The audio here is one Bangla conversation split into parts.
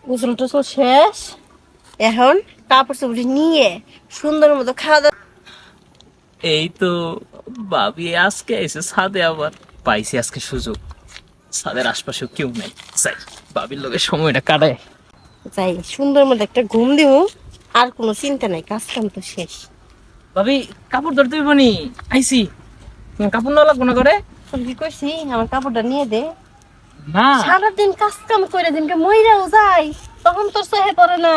গোসল টোসল শেষ, এখন কাপড় চোপড় নিয়ে সুন্দর মতো খাওয়া দাওয়া। এই তো ভাবি আজকে এসে ছাদে, আবার পাইছি আজকে সুযোগ। ছাদের আশপাশে কেউ নাই, যাই ভাবির লোকের সময়টা কাটায়। যাই সুন্দর মতো একটা ঘুম দিব, আর কোনো চিন্তা নাই, কাজ কাম তো শেষ। ভাবি কাপড় ধরতে হইব নি, আইসি। তোমার কাপড় না লাগবো না করে? তোর কি করছি, আমার কাপড়টা নিয়ে দে। না সারাদিন কাজ কাম করে দিনকে মইরাও যাই, তখন তোর সহে পড়ে না।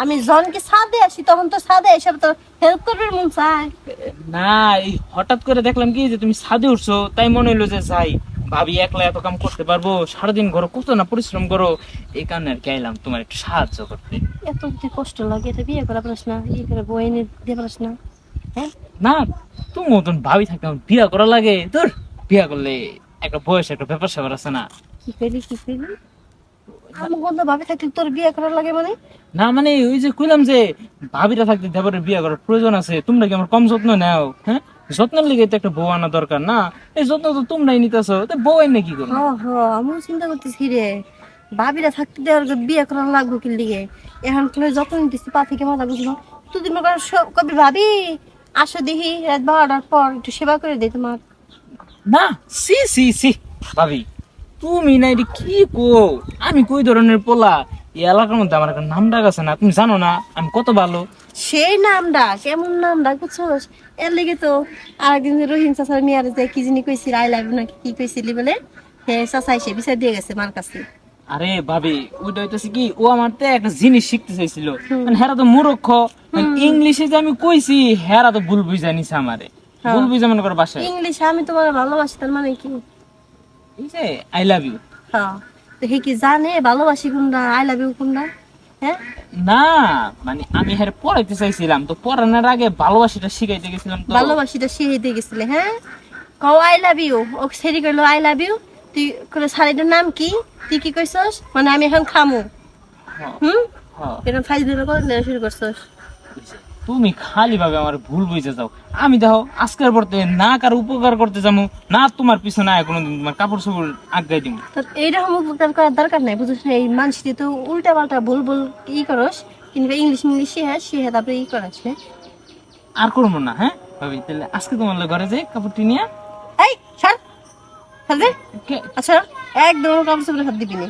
আমি জনকে ছাদে আসি, তখন তো ছাদে এসে তোর হেল্প করবে মন চায়। না, এই হঠাৎ করে দেখলাম কি যে তুমি ছাদে উঠছো, তাই মনে হইলো যে যাই, ভাবি একলা এত কাম করতে পারবো? সারাদিন ঘরে কত না পরিশ্রম করো, এই কারণে আর কি আইলাম তোমার একটু সাহায্য করতে। এত যদি কষ্ট লাগে, এটা বিয়ে করা পারিস না, ইয়ে করে বই এনে দিয়ে পারিস না? হ্যাঁ, না, তুমি মতন ভাবি থাকতে আমার বিয়া করা লাগে? তোর বিয়া করলে একটা বয়স, একটা ব্যাপার স্যাপার আছে না? কি করলি কি করলি? আমি বন্ধু ভাবে থাকলে তোর বিয়ে করা লাগে মানে? না মানে ওই যে কইলাম যে ভাবিরা থাকতে দেবরের বিয়া করার প্রয়োজন আছে, তোমরা কি আমার কম যত্ন নাও? হ্যাঁ, যত্নের লিগে তো একটা বউ আনা দরকার না? এই যত্ন তো তোমরাই নিতেছো, তো বউ আইনে কি করবো? হ্যাঁ হ্যাঁ, আমিও চিন্তা করতেছি রে, ভাবিরা থাকতে দেওয়ার বিয়ে করা লাগবো কি লিগে। এখন তুই যখন দিচ্ছি পা থেকে মাথা বুঝলো, তুই তুমি কবি ভাবি আসো দেখি রাত 12টার পর একটু সেবা করে দে তোমার। না, সি সি সি, ভাবি তুমি না এটা কি কো? আমি কই ধরনের পোলা? এই এলাকার মধ্যে আমার একটা নাম ডাক আছে না, তুমি জানো না আমি কত ভালো? সেই নামটা কেমন নামটা বুঝছোস? এর লেগে তো আরেকদিন যে রহিম চাচার মেয়ারে যে কি জিনি কইছিল আই লাভ নাকি কি কইছিলি বলে, হে চাচা এসে বিচার দিয়ে গেছে মার কাছে। আরে ভাবি, ওইটা হইতেছে কি, ও আমার তে একটা জিনিস শিখতে চাইছিল, হুম। মানে হেরা তো মূর্খ। মানে ইংলিশে যে আমি কইছি, হেরা তো ভুল বুঝা নিছে আমারে। হ্যাঁ। ভুল বুঝা মনে করো বাসায় ইংলিশে আমি তোমার ভালোবাসি তার মানে কি? এই যে আই লাভ ইউ। হ্যাঁ, তো হে কি জানে ভালোবাসি কোনটা আই লাভ ইউ কোনটা? হ্যাঁ, না মানে আমি হের পড়াইতে চাইছিলাম, তো পড়ানোর আগে ভালোবাসাটা শিখাইতে গেছিলাম তো। ভালোবাসিটা শিখিয়ে দিয়ে গেছিলে? হ্যাঁ, কও আই লাভ ইউ, ও সেরি কইলো আই লাভ ইউ, তুই করে শাড়িটার নাম কি? তুই কি কইছস মানে আমি এখন খামু? হ্যাঁ, হুম, হ্যাঁ। এরকম ফাইজ দিলে করে নেওয়া শুরু করছস? তুমি খালি ভাবে আমার ভুল বুঝে যাও। আমি দেখো আজকের পড়তে না কার উপকার করতে যাবো, না তোমার পিছনে আয় কোনোদিন তোমার কাপড় চোপড় আগাই দিব। তোর এইরকম উপকার করার দরকার নাই, বুঝছিস না? এই মানুষ দিয়ে তো উল্টা পাল্টা ভুল ভুল ই করস, কিন্তু ইংলিশ ইংলিশ শিখে তারপরে ই করাস না। আর করবো না। হ্যাঁ ভাবি, তাহলে আজকে তোমার ঘরে যাই কাপড়টি নিয়ে। এই ছাড়, ছাড় দে। কে- আচ্ছা, একদম কাপড় চোপড়ে হাত দিবি না।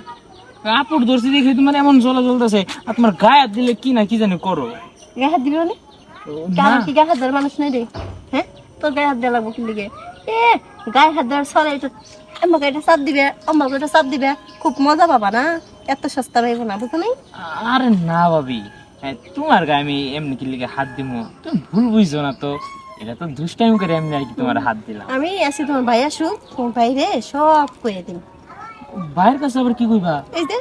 কাপড় ধরছি দেখে তোমার এমন জ্বলা জ্বলতেছে, আর তোমার গায়ে হাত দিলে কি না কি জানি করো। গায়ে হাত দিবি মানে? না কারণ কি গায়ে হাত দেওয়ার মানুষ নেই রে? হ্যাঁ, তোর গায়ে হাত দেওয়া লাগবো কি লিগে? এ গায়ে হাত দেওয়ার সরে এটা, আমাকে এটা চাপ দিবে, আমাকে এটা চাপ দিবে, খুব মজা পাবা না। এত সস্তা পাইব না, বুঝো নাই? আরে না ভাবি, তোমার গায়ে আমি এমনি কি লিগে হাত দিমু? তুমি ভুল বুঝছো না তো, এটা তো দুষ্টাইম করে এমনি আর কি তোমার হাত দিলাম। আমি আছি, তোমার ভাই আসুক, তোমার ভাই রে সব কয়ে দিন। ভাইয়ের কাছে আবার কি কইবা? এই যে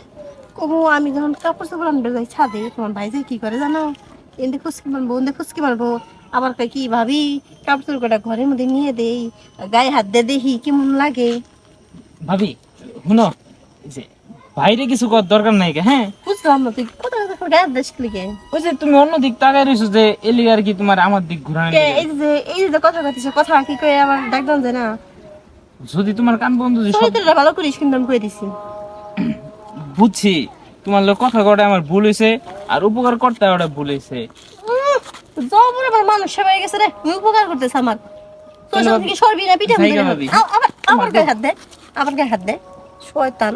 কবু আমি যখন কাপড় চোপড় আনবে যাই ছাদে, তোমার ভাই যে কি করে জানো? এনতে ফুসকি মারবো, ওনতে ফুসকি মারবো, আবার কয় কি ভাবি কাপড় চোপড় কটা ঘরের মধ্যে নিয়ে দেই, গায়ে হাত দিয়ে দেখি কেমন লাগে। ভাবি শুনো, এই যে বাইরে কিছু করার দরকার নাই কে, হ্যাঁ? বুঝলাম না, তুই কোথা কথা গায়ে হাত দিস লিগে? ওই যে তুমি অন্য দিক তাকাই রইছো, যে এলি আর কি তোমার আমার দিক ঘুরানোর কে লিগে। এই যে কথা কইতেছ, কথা কি কই আমার ডাকদাম যায় না? যদি তোমার কান বন্ধ যে সব চরিত্রটা ভালো করিস কিন্তু আমি কই দিছি। বুঝছি, তোমার লোক কথা কটা আমার ভুল হয়েছে, আর উপকার করতে ওটা ভুল হয়েছে। জবর আবার মানুষ সেবা হয়ে গেছে রে, তুই উপকার করতেছ আমার। তোর তাহলে সাথে ভাবি, কি সরবি না পিঠে জায়গা ভাবি। আবার গায়ে হাত দে, আবার গায়ে হাত দে, শয়তান।